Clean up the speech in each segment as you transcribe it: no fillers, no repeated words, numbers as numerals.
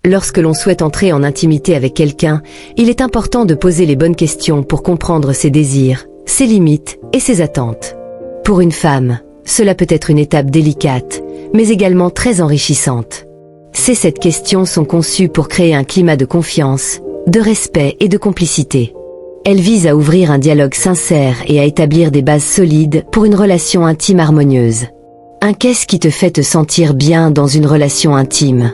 Lorsque l'on souhaite entrer en intimité avec quelqu'un, il est important de poser les bonnes questions pour comprendre ses désirs, ses limites et ses attentes. Pour une femme, cela peut être une étape délicate, mais également très enrichissante. Ces 7 questions sont conçues pour créer un climat de confiance, de respect et de complicité. Elles visent à ouvrir un dialogue sincère et à établir des bases solides pour une relation intime harmonieuse. Qu'est-ce qui te fait te sentir bien dans une relation intime?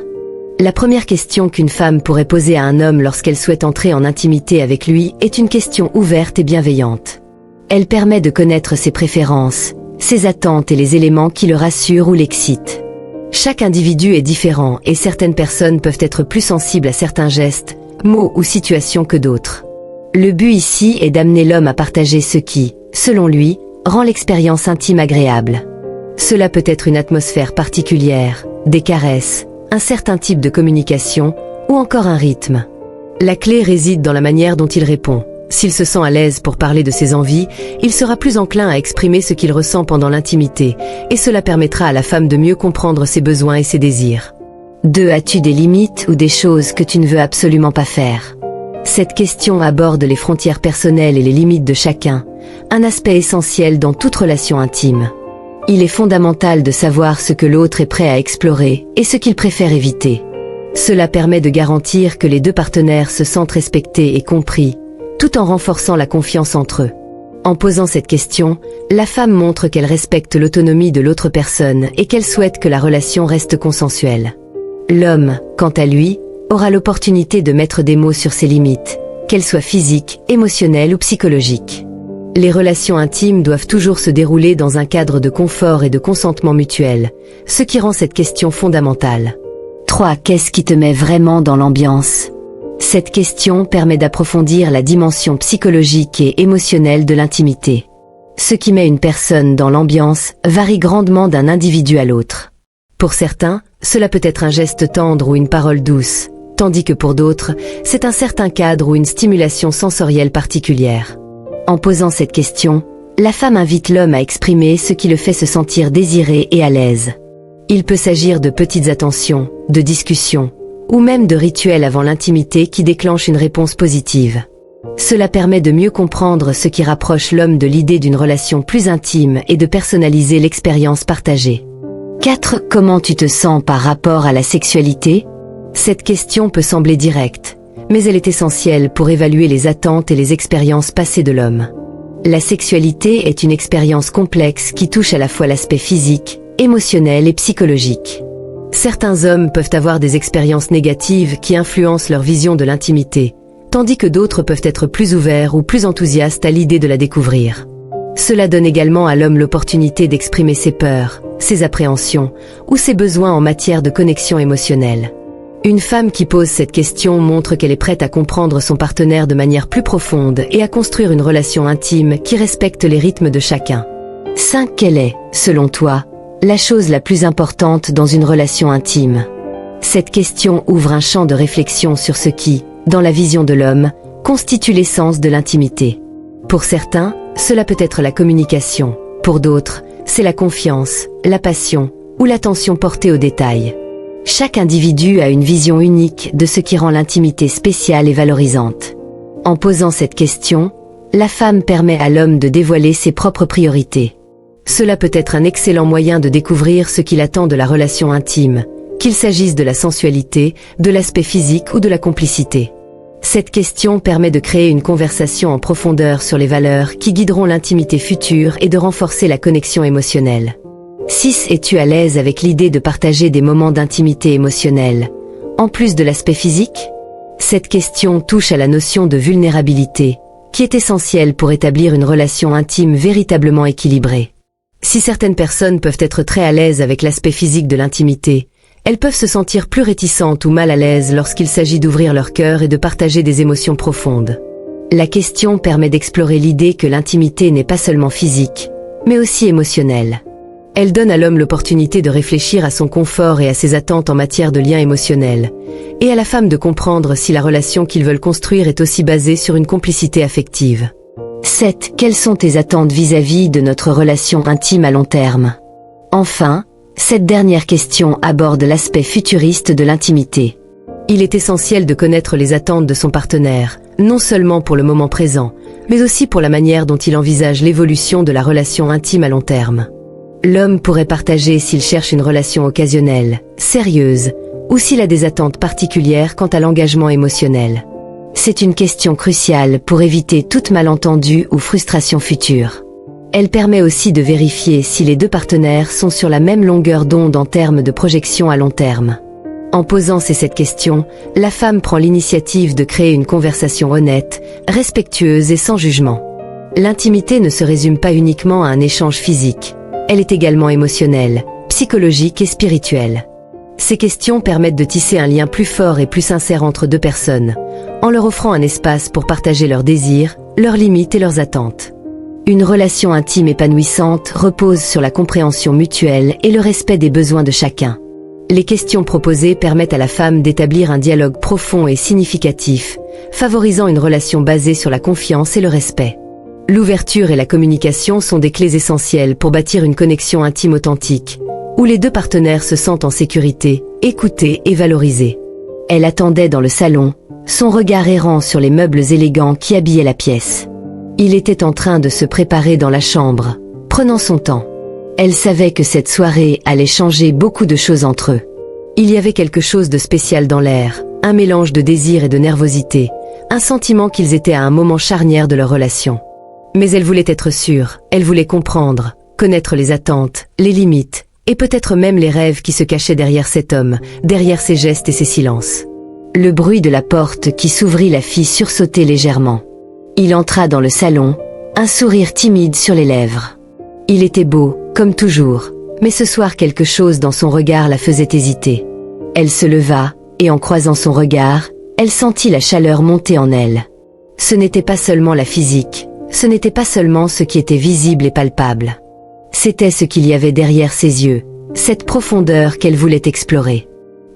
La première question qu'une femme pourrait poser à un homme lorsqu'elle souhaite entrer en intimité avec lui est une question ouverte et bienveillante. Elle permet de connaître ses préférences, ses attentes et les éléments qui le rassurent ou l'excitent. Chaque individu est différent et certaines personnes peuvent être plus sensibles à certains gestes, mots ou situations que d'autres. Le but ici est d'amener l'homme à partager ce qui, selon lui, rend l'expérience intime agréable. Cela peut être une atmosphère particulière, des caresses, un certain type de communication ou encore un rythme. La clé réside dans la manière dont il répond. S'il se sent à l'aise pour parler de ses envies, il sera plus enclin à exprimer ce qu'il ressent pendant l'intimité, et cela permettra à la femme de mieux comprendre ses besoins et ses désirs. 2. As-tu des limites ou des choses que tu ne veux absolument pas faire? Cette question aborde les frontières personnelles et les limites de chacun, un aspect essentiel dans toute relation intime. Il est fondamental de savoir ce que l'autre est prêt à explorer et ce qu'il préfère éviter. Cela permet de garantir que les 2 partenaires se sentent respectés et compris, tout en renforçant la confiance entre eux. En posant cette question, la femme montre qu'elle respecte l'autonomie de l'autre personne et qu'elle souhaite que la relation reste consensuelle. L'homme, quant à lui, aura l'opportunité de mettre des mots sur ses limites, qu'elles soient physiques, émotionnelles ou psychologiques. Les relations intimes doivent toujours se dérouler dans un cadre de confort et de consentement mutuel, ce qui rend cette question fondamentale. 3. Qu'est-ce qui te met vraiment dans l'ambiance? Cette question permet d'approfondir la dimension psychologique et émotionnelle de l'intimité. Ce qui met une personne dans l'ambiance varie grandement d'un individu à l'autre. Pour certains, cela peut être un geste tendre ou une parole douce, tandis que pour d'autres, c'est un certain cadre ou une stimulation sensorielle particulière. En posant cette question, la femme invite l'homme à exprimer ce qui le fait se sentir désiré et à l'aise. Il peut s'agir de petites attentions, de discussions, ou même de rituels avant l'intimité qui déclenchent une réponse positive. Cela permet de mieux comprendre ce qui rapproche l'homme de l'idée d'une relation plus intime et de personnaliser l'expérience partagée. 4. Comment tu te sens par rapport à la sexualité? Cette question peut sembler directe, mais elle est essentielle pour évaluer les attentes et les expériences passées de l'homme. La sexualité est une expérience complexe qui touche à la fois l'aspect physique, émotionnel et psychologique. Certains hommes peuvent avoir des expériences négatives qui influencent leur vision de l'intimité, tandis que d'autres peuvent être plus ouverts ou plus enthousiastes à l'idée de la découvrir. Cela donne également à l'homme l'opportunité d'exprimer ses peurs, ses appréhensions ou ses besoins en matière de connexion émotionnelle. Une femme qui pose cette question montre qu'elle est prête à comprendre son partenaire de manière plus profonde et à construire une relation intime qui respecte les rythmes de chacun. 5. Quelle est, selon toi, la chose la plus importante dans une relation intime? Cette question ouvre un champ de réflexion sur ce qui, dans la vision de l'homme, constitue l'essence de l'intimité. Pour certains, cela peut être la communication. Pour d'autres, c'est la confiance, la passion ou l'attention portée aux détails. Chaque individu a une vision unique de ce qui rend l'intimité spéciale et valorisante. En posant cette question, la femme permet à l'homme de dévoiler ses propres priorités. Cela peut être un excellent moyen de découvrir ce qu'il attend de la relation intime, qu'il s'agisse de la sensualité, de l'aspect physique ou de la complicité. Cette question permet de créer une conversation en profondeur sur les valeurs qui guideront l'intimité future et de renforcer la connexion émotionnelle. 6. Es-tu à l'aise avec l'idée de partager des moments d'intimité émotionnelle, en plus de l'aspect physique? Cette question touche à la notion de vulnérabilité, qui est essentielle pour établir une relation intime véritablement équilibrée. Si certaines personnes peuvent être très à l'aise avec l'aspect physique de l'intimité, elles peuvent se sentir plus réticentes ou mal à l'aise lorsqu'il s'agit d'ouvrir leur cœur et de partager des émotions profondes. La question permet d'explorer l'idée que l'intimité n'est pas seulement physique, mais aussi émotionnelle. Elle donne à l'homme l'opportunité de réfléchir à son confort et à ses attentes en matière de liens émotionnels, et à la femme de comprendre si la relation qu'ils veulent construire est aussi basée sur une complicité affective. 7. Quelles sont tes attentes vis-à-vis de notre relation intime à long terme? Enfin, cette dernière question aborde l'aspect futuriste de l'intimité. Il est essentiel de connaître les attentes de son partenaire, non seulement pour le moment présent, mais aussi pour la manière dont il envisage l'évolution de la relation intime à long terme. L'homme pourrait partager s'il cherche une relation occasionnelle, sérieuse, ou s'il a des attentes particulières quant à l'engagement émotionnel. C'est une question cruciale pour éviter toute malentendu ou frustration future. Elle permet aussi de vérifier si les deux partenaires sont sur la même longueur d'onde en termes de projection à long terme. En posant cette question, la femme prend l'initiative de créer une conversation honnête, respectueuse et sans jugement. L'intimité ne se résume pas uniquement à un échange physique. Elle est également émotionnelle, psychologique et spirituelle. Ces questions permettent de tisser un lien plus fort et plus sincère entre deux personnes, en leur offrant un espace pour partager leurs désirs, leurs limites et leurs attentes. Une relation intime épanouissante repose sur la compréhension mutuelle et le respect des besoins de chacun. Les questions proposées permettent à la femme d'établir un dialogue profond et significatif, favorisant une relation basée sur la confiance et le respect. L'ouverture et la communication sont des clés essentielles pour bâtir une connexion intime authentique, où les deux partenaires se sentent en sécurité, écoutés et valorisés. Elle attendait dans le salon, son regard errant sur les meubles élégants qui habillaient la pièce. Il était en train de se préparer dans la chambre, prenant son temps. Elle savait que cette soirée allait changer beaucoup de choses entre eux. Il y avait quelque chose de spécial dans l'air, un mélange de désir et de nervosité, un sentiment qu'ils étaient à un moment charnière de leur relation. Mais elle voulait être sûre, elle voulait comprendre, connaître les attentes, les limites, et peut-être même les rêves qui se cachaient derrière cet homme, derrière ses gestes et ses silences. Le bruit de la porte qui s'ouvrit la fit sursauter légèrement. Il entra dans le salon, un sourire timide sur les lèvres. Il était beau, comme toujours, mais ce soir quelque chose dans son regard la faisait hésiter. Elle se leva, et en croisant son regard, elle sentit la chaleur monter en elle. Ce n'était pas seulement la physique, ce n'était pas seulement ce qui était visible et palpable. C'était ce qu'il y avait derrière ses yeux, cette profondeur qu'elle voulait explorer.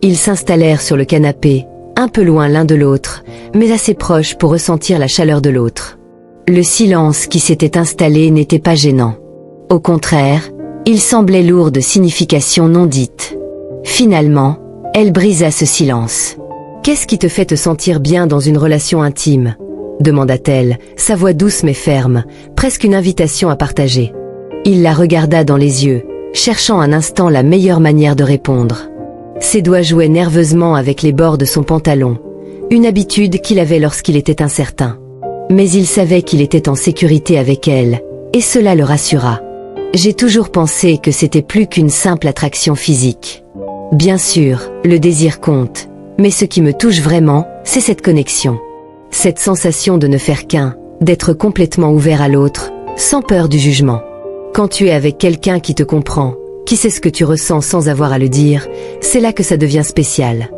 Ils s'installèrent sur le canapé, un peu loin l'un de l'autre, mais assez proches pour ressentir la chaleur de l'autre. Le silence qui s'était installé n'était pas gênant. Au contraire, il semblait lourd de significations non dites. Finalement, elle brisa ce silence. « Qu'est-ce qui te fait te sentir bien dans une relation intime ?» demanda-t-elle, sa voix douce mais ferme, presque une invitation à partager. Il la regarda dans les yeux, cherchant un instant la meilleure manière de répondre. Ses doigts jouaient nerveusement avec les bords de son pantalon, une habitude qu'il avait lorsqu'il était incertain. Mais il savait qu'il était en sécurité avec elle, et cela le rassura. « J'ai toujours pensé que c'était plus qu'une simple attraction physique. Bien sûr, le désir compte, mais ce qui me touche vraiment, c'est cette connexion. Cette sensation de ne faire qu'un, d'être complètement ouvert à l'autre, sans peur du jugement. Quand tu es avec quelqu'un qui te comprend, qui sait ce que tu ressens sans avoir à le dire, c'est là que ça devient spécial. »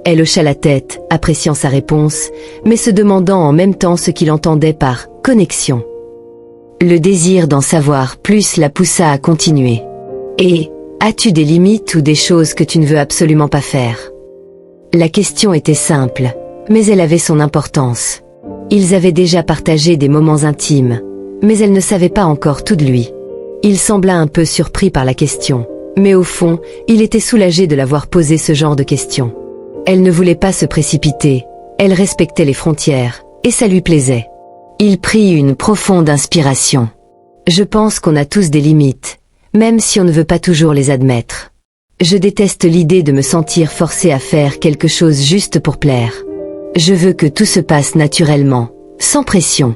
Elle hocha la tête, appréciant sa réponse, mais se demandant en même temps ce qu'il entendait par « connexion ». Le désir d'en savoir plus la poussa à continuer. « Et, as-tu des limites ou des choses que tu ne veux absolument pas faire ?» La question était simple, mais elle avait son importance. Ils avaient déjà partagé des moments intimes, mais elle ne savait pas encore tout de lui. Il sembla un peu surpris par la question, mais au fond, il était soulagé de l'avoir posé ce genre de questions. Elle ne voulait pas se précipiter, elle respectait les frontières, et ça lui plaisait. Il prit une profonde inspiration. « Je pense qu'on a tous des limites, même si on ne veut pas toujours les admettre. Je déteste l'idée de me sentir forcé à faire quelque chose juste pour plaire. Je veux que tout se passe naturellement, sans pression.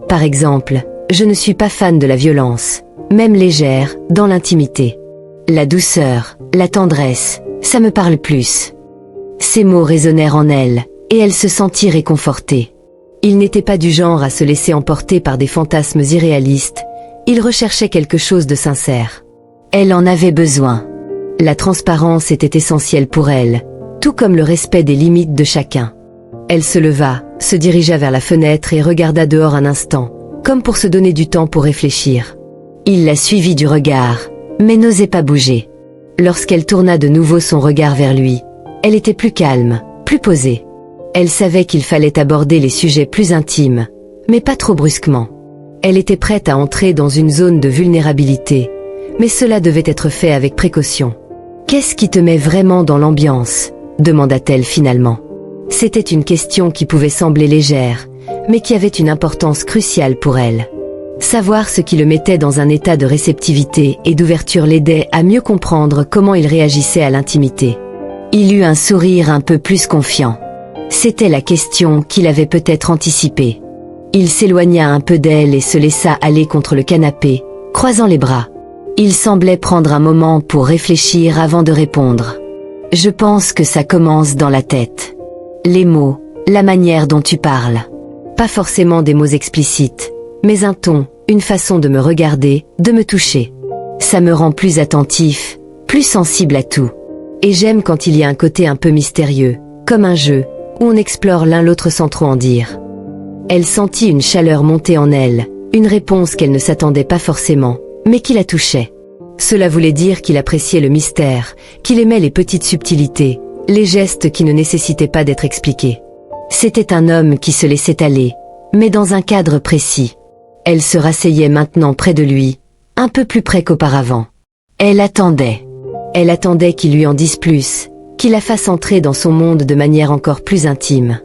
Par exemple, je ne suis pas fan de la violence, même légère, dans l'intimité. La douceur, la tendresse, ça me parle plus. » Ces mots résonnèrent en elle, et elle se sentit réconfortée. Il n'était pas du genre à se laisser emporter par des fantasmes irréalistes, il recherchait quelque chose de sincère. Elle en avait besoin. La transparence était essentielle pour elle, tout comme le respect des limites de chacun. Elle se leva, se dirigea vers la fenêtre et regarda dehors un instant, comme pour se donner du temps pour réfléchir. Il la suivit du regard, mais n'osait pas bouger. Lorsqu'elle tourna de nouveau son regard vers lui, elle était plus calme, plus posée. Elle savait qu'il fallait aborder les sujets plus intimes, mais pas trop brusquement. Elle était prête à entrer dans une zone de vulnérabilité, mais cela devait être fait avec précaution. « Qu'est-ce qui te met vraiment dans l'ambiance ?» demanda-t-elle finalement. C'était une question qui pouvait sembler légère, mais qui avait une importance cruciale pour elle. Savoir ce qui le mettait dans un état de réceptivité et d'ouverture l'aidait à mieux comprendre comment il réagissait à l'intimité. Il eut un sourire un peu plus confiant. C'était la question qu'il avait peut-être anticipée. Il s'éloigna un peu d'elle et se laissa aller contre le canapé, croisant les bras. Il semblait prendre un moment pour réfléchir avant de répondre. « Je pense que ça commence dans la tête. Les mots, la manière dont tu parles. Pas forcément des mots explicites, mais un ton, une façon de me regarder, de me toucher. Ça me rend plus attentif, plus sensible à tout. Et j'aime quand il y a un côté un peu mystérieux, comme un jeu, où on explore l'un l'autre sans trop en dire. » Elle sentit une chaleur monter en elle, une réponse qu'elle ne s'attendait pas forcément, mais qui la touchait. Cela voulait dire qu'il appréciait le mystère, qu'il aimait les petites subtilités, les gestes qui ne nécessitaient pas d'être expliqués. C'était un homme qui se laissait aller, mais dans un cadre précis. Elle se rasseyait maintenant près de lui, un peu plus près qu'auparavant. Elle attendait. Elle attendait qu'il lui en dise plus, qu'il la fasse entrer dans son monde de manière encore plus intime.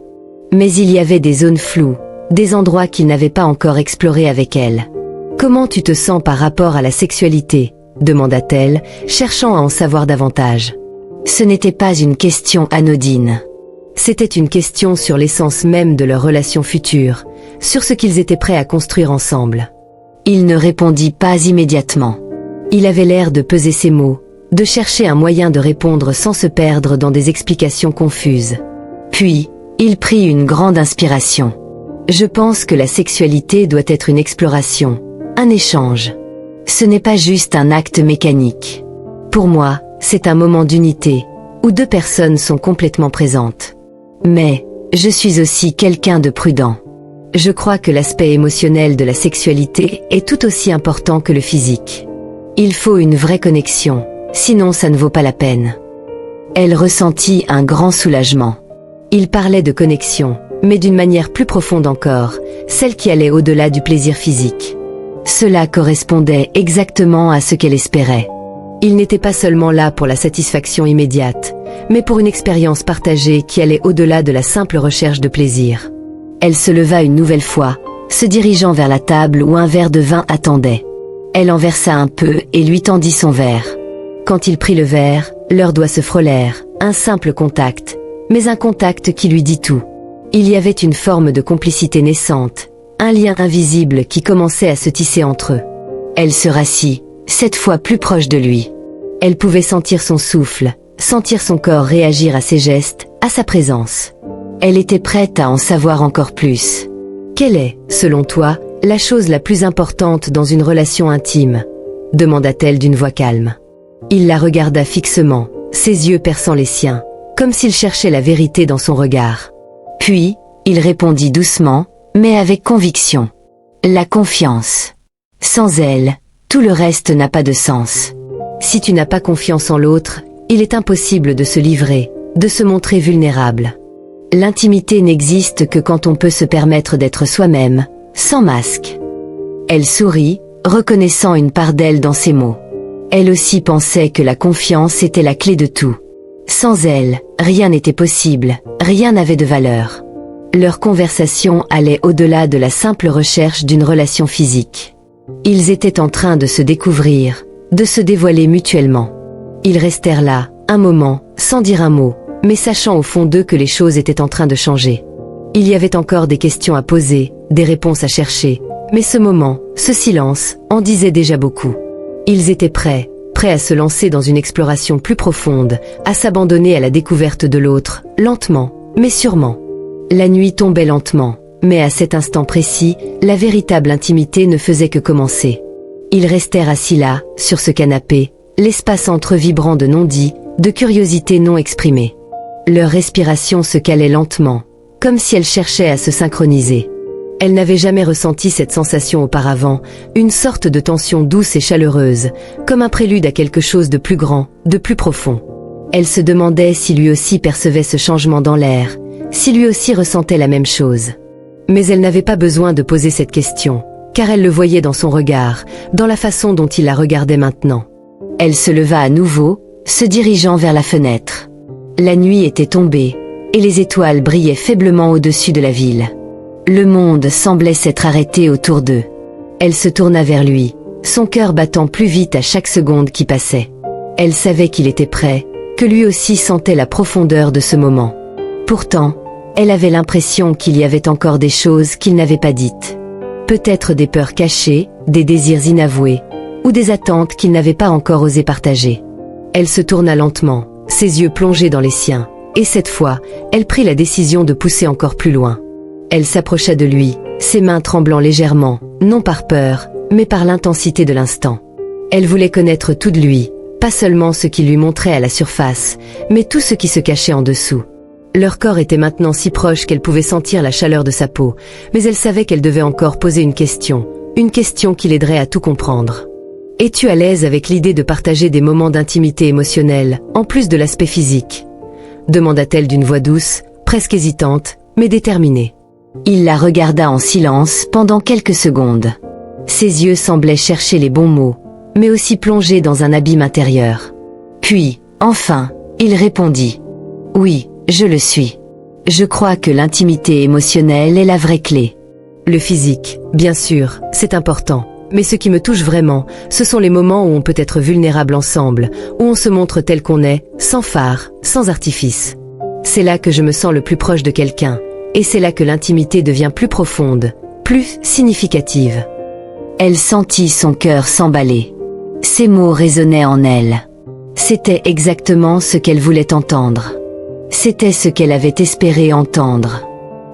Mais il y avait des zones floues, des endroits qu'il n'avait pas encore explorés avec elle. « Comment tu te sens par rapport à la sexualité ?» demanda-t-elle, cherchant à en savoir davantage. Ce n'était pas une question anodine. C'était une question sur l'essence même de leur relation future, sur ce qu'ils étaient prêts à construire ensemble. Il ne répondit pas immédiatement. Il avait l'air de peser ses mots, de chercher un moyen de répondre sans se perdre dans des explications confuses. Puis, il prit une grande inspiration. « Je pense que la sexualité doit être une exploration, un échange. Ce n'est pas juste un acte mécanique. Pour moi, c'est un moment d'unité, où deux personnes sont complètement présentes. Mais, je suis aussi quelqu'un de prudent. Je crois que l'aspect émotionnel de la sexualité est tout aussi important que le physique. Il faut une vraie connexion, sinon ça ne vaut pas la peine. » Elle ressentit un grand soulagement. Il parlait de connexion, mais d'une manière plus profonde encore, celle qui allait au-delà du plaisir physique. Cela correspondait exactement à ce qu'elle espérait. Il n'était pas seulement là pour la satisfaction immédiate, mais pour une expérience partagée qui allait au-delà de la simple recherche de plaisir. Elle se leva une nouvelle fois, se dirigeant vers la table où un verre de vin attendait. Elle en versa un peu et lui tendit son verre. Quand il prit le verre, leurs doigts se frôlèrent, un simple contact, mais un contact qui lui dit tout. Il y avait une forme de complicité naissante, un lien invisible qui commençait à se tisser entre eux. Elle se rassit, cette fois plus proche de lui. Elle pouvait sentir son souffle, sentir son corps réagir à ses gestes, à sa présence. Elle était prête à en savoir encore plus. Quelle est, selon toi, la chose la plus importante dans une relation intime ? demanda-t-elle d'une voix calme. Il la regarda fixement, ses yeux perçant les siens, comme s'il cherchait la vérité dans son regard. Puis, il répondit doucement, mais avec conviction. La confiance. Sans elle, tout le reste n'a pas de sens. Si tu n'as pas confiance en l'autre, il est impossible de se livrer, de se montrer vulnérable. L'intimité n'existe que quand on peut se permettre d'être soi-même, sans masque. Elle sourit, reconnaissant une part d'elle dans ses mots. Elle aussi pensait que la confiance était la clé de tout. Sans elle, rien n'était possible, rien n'avait de valeur. Leur conversation allait au-delà de la simple recherche d'une relation physique. Ils étaient en train de se découvrir, de se dévoiler mutuellement. Ils restèrent là, un moment, sans dire un mot, mais sachant au fond d'eux que les choses étaient en train de changer. Il y avait encore des questions à poser, des réponses à chercher, mais ce moment, ce silence, en disait déjà beaucoup. Ils étaient prêts à se lancer dans une exploration plus profonde, à s'abandonner à la découverte de l'autre, lentement, mais sûrement. La nuit tombait lentement, mais à cet instant précis, la véritable intimité ne faisait que commencer. Ils restèrent assis là, sur ce canapé, l'espace entre vibrant de non-dits, de curiosité non exprimée. Leur respiration se calait lentement, comme si elle cherchait à se synchroniser. Elle n'avait jamais ressenti cette sensation auparavant, une sorte de tension douce et chaleureuse, comme un prélude à quelque chose de plus grand, de plus profond. Elle se demandait si lui aussi percevait ce changement dans l'air, si lui aussi ressentait la même chose. Mais elle n'avait pas besoin de poser cette question, car elle le voyait dans son regard, dans la façon dont il la regardait maintenant. Elle se leva à nouveau, se dirigeant vers la fenêtre. La nuit était tombée, et les étoiles brillaient faiblement au-dessus de la ville. Le monde semblait s'être arrêté autour d'eux. Elle se tourna vers lui, son cœur battant plus vite à chaque seconde qui passait. Elle savait qu'il était prêt, que lui aussi sentait la profondeur de ce moment. Pourtant, elle avait l'impression qu'il y avait encore des choses qu'il n'avait pas dites. Peut-être des peurs cachées, des désirs inavoués, ou des attentes qu'il n'avait pas encore osé partager. Elle se tourna lentement, ses yeux plongés dans les siens, et cette fois, elle prit la décision de pousser encore plus loin. Elle s'approcha de lui, ses mains tremblant légèrement, non par peur, mais par l'intensité de l'instant. Elle voulait connaître tout de lui, pas seulement ce qui lui montrait à la surface, mais tout ce qui se cachait en dessous. Leur corps était maintenant si proche qu'elle pouvait sentir la chaleur de sa peau, mais elle savait qu'elle devait encore poser une question qui l'aiderait à tout comprendre. « Es-tu à l'aise avec l'idée de partager des moments d'intimité émotionnelle, en plus de l'aspect physique ?» demanda-t-elle d'une voix douce, presque hésitante, mais déterminée. Il la regarda en silence pendant quelques secondes. Ses yeux semblaient chercher les bons mots, mais aussi plonger dans un abîme intérieur. Puis, enfin, il répondit. « Oui, je le suis. Je crois que l'intimité émotionnelle est la vraie clé. Le physique, bien sûr, c'est important, mais ce qui me touche vraiment, ce sont les moments où on peut être vulnérable ensemble, où on se montre tel qu'on est, sans phare, sans artifice. C'est là que je me sens le plus proche de quelqu'un, et c'est là que l'intimité devient plus profonde, plus significative. » Elle sentit son cœur s'emballer. Ces mots résonnaient en elle. C'était exactement ce qu'elle voulait entendre. C'était ce qu'elle avait espéré entendre.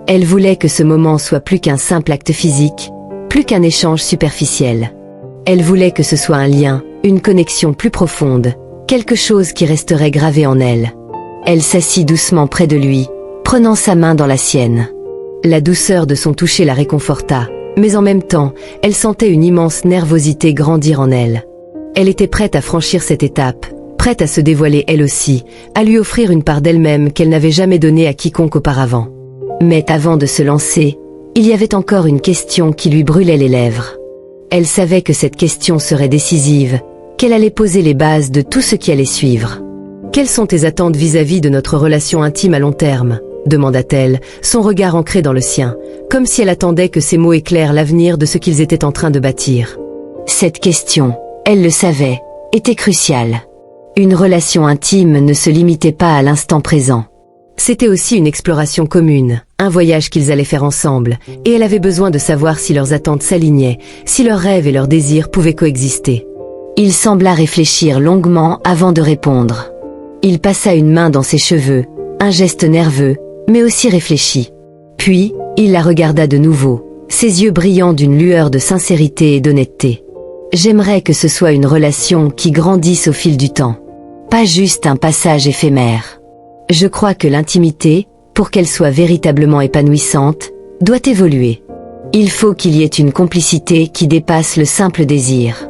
Elle voulait que ce moment soit plus qu'un simple acte physique, plus qu'un échange superficiel. Elle voulait que ce soit un lien, une connexion plus profonde, quelque chose qui resterait gravé en elle. Elle s'assit doucement près de lui, prenant sa main dans la sienne. La douceur de son toucher la réconforta, mais en même temps, elle sentait une immense nervosité grandir en elle. Elle était prête à franchir cette étape, prête à se dévoiler elle aussi, à lui offrir une part d'elle-même qu'elle n'avait jamais donnée à quiconque auparavant. Mais avant de se lancer, il y avait encore une question qui lui brûlait les lèvres. Elle savait que cette question serait décisive, qu'elle allait poser les bases de tout ce qui allait suivre. « Quelles sont tes attentes vis-à-vis de notre relation intime à long terme ?» demanda-t-elle, son regard ancré dans le sien, comme si elle attendait que ces mots éclairent l'avenir de ce qu'ils étaient en train de bâtir. Cette question, elle le savait, était cruciale. Une relation intime ne se limitait pas à l'instant présent. C'était aussi une exploration commune, un voyage qu'ils allaient faire ensemble, et elle avait besoin de savoir si leurs attentes s'alignaient, si leurs rêves et leurs désirs pouvaient coexister. Il sembla réfléchir longuement avant de répondre. Il passa une main dans ses cheveux, un geste nerveux, mais aussi réfléchi. Puis, il la regarda de nouveau, ses yeux brillants d'une lueur de sincérité et d'honnêteté. « J'aimerais que ce soit une relation qui grandisse au fil du temps. Pas juste un passage éphémère. Je crois que l'intimité, pour qu'elle soit véritablement épanouissante, doit évoluer. Il faut qu'il y ait une complicité qui dépasse le simple désir.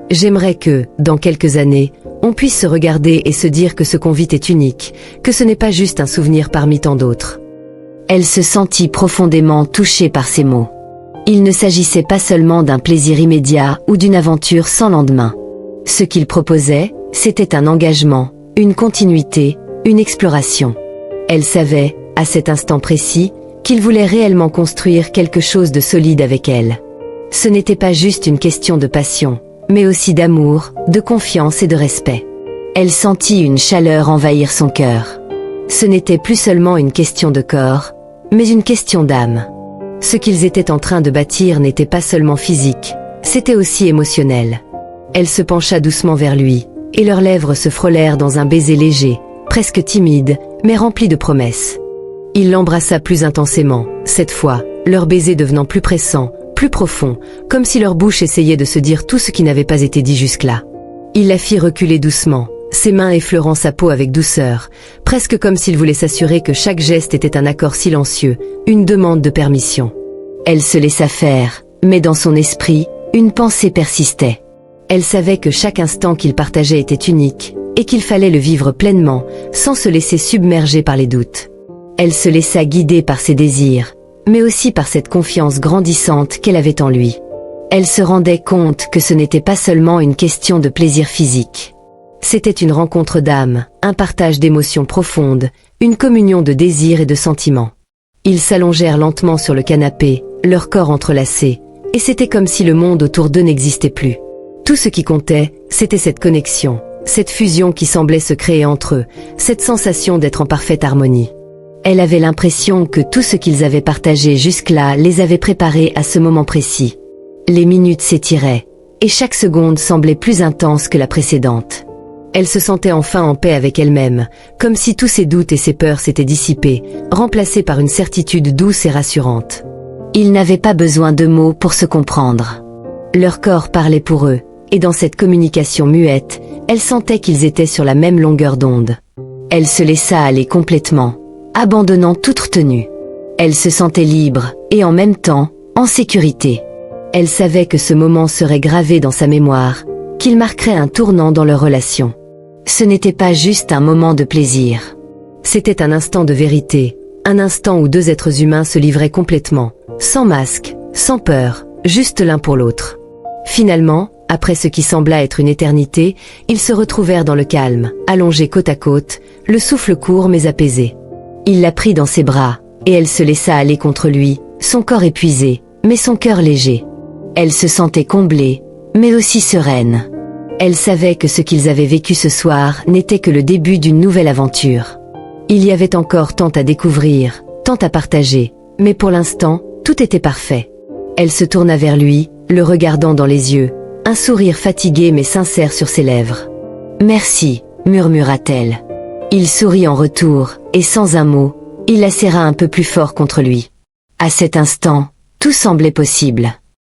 J'aimerais que, dans quelques années, on puisse se regarder et se dire que ce qu'on vit est unique, que ce n'est pas juste un souvenir parmi tant d'autres. » Elle se sentit profondément touchée par ces mots. Il ne s'agissait pas seulement d'un plaisir immédiat ou d'une aventure sans lendemain. Ce qu'il proposait, c'était un engagement, une continuité, une exploration. Elle savait, à cet instant précis, qu'il voulait réellement construire quelque chose de solide avec elle. Ce n'était pas juste une question de passion, mais aussi d'amour, de confiance et de respect. Elle sentit une chaleur envahir son cœur. Ce n'était plus seulement une question de corps, mais une question d'âme. Ce qu'ils étaient en train de bâtir n'était pas seulement physique, c'était aussi émotionnel. Elle se pencha doucement vers lui, et leurs lèvres se frôlèrent dans un baiser léger, presque timide, mais rempli de promesses. Il l'embrassa plus intensément, cette fois, leur baiser devenant plus pressant, plus profond, comme si leur bouche essayait de se dire tout ce qui n'avait pas été dit jusque-là. Il la fit reculer doucement, ses mains effleurant sa peau avec douceur, presque comme s'il voulait s'assurer que chaque geste était un accord silencieux, une demande de permission. Elle se laissa faire, mais dans son esprit, une pensée persistait. Elle savait que chaque instant qu'ils partageaient était unique, et qu'il fallait le vivre pleinement, sans se laisser submerger par les doutes. Elle se laissa guider par ses désirs, mais aussi par cette confiance grandissante qu'elle avait en lui. Elle se rendait compte que ce n'était pas seulement une question de plaisir physique. C'était une rencontre d'âmes, un partage d'émotions profondes, une communion de désirs et de sentiments. Ils s'allongèrent lentement sur le canapé, leurs corps entrelacés, et c'était comme si le monde autour d'eux n'existait plus. Tout ce qui comptait, c'était cette connexion, cette fusion qui semblait se créer entre eux, cette sensation d'être en parfaite harmonie. Elle avait l'impression que tout ce qu'ils avaient partagé jusque-là les avait préparés à ce moment précis. Les minutes s'étiraient, et chaque seconde semblait plus intense que la précédente. Elle se sentait enfin en paix avec elle-même, comme si tous ses doutes et ses peurs s'étaient dissipés, remplacés par une certitude douce et rassurante. Ils n'avaient pas besoin de mots pour se comprendre. Leur corps parlait pour eux, et dans cette communication muette, elle sentait qu'ils étaient sur la même longueur d'onde. Elle se laissa aller complètement, abandonnant toute retenue. Elle se sentait libre, et en même temps, en sécurité. Elle savait que ce moment serait gravé dans sa mémoire, qu'il marquerait un tournant dans leur relation. Ce n'était pas juste un moment de plaisir. C'était un instant de vérité, un instant où deux êtres humains se livraient complètement, sans masque, sans peur, juste l'un pour l'autre. Finalement, après ce qui sembla être une éternité, ils se retrouvèrent dans le calme, allongés côte à côte, le souffle court mais apaisé. Il la prit dans ses bras, et elle se laissa aller contre lui, son corps épuisé, mais son cœur léger. Elle se sentait comblée, mais aussi sereine. Elle savait que ce qu'ils avaient vécu ce soir n'était que le début d'une nouvelle aventure. Il y avait encore tant à découvrir, tant à partager, mais pour l'instant, tout était parfait. Elle se tourna vers lui, le regardant dans les yeux, un sourire fatigué mais sincère sur ses lèvres. « Merci », murmura-t-elle. Il sourit en retour, et sans un mot, il la serra un peu plus fort contre lui. À cet instant, tout semblait possible.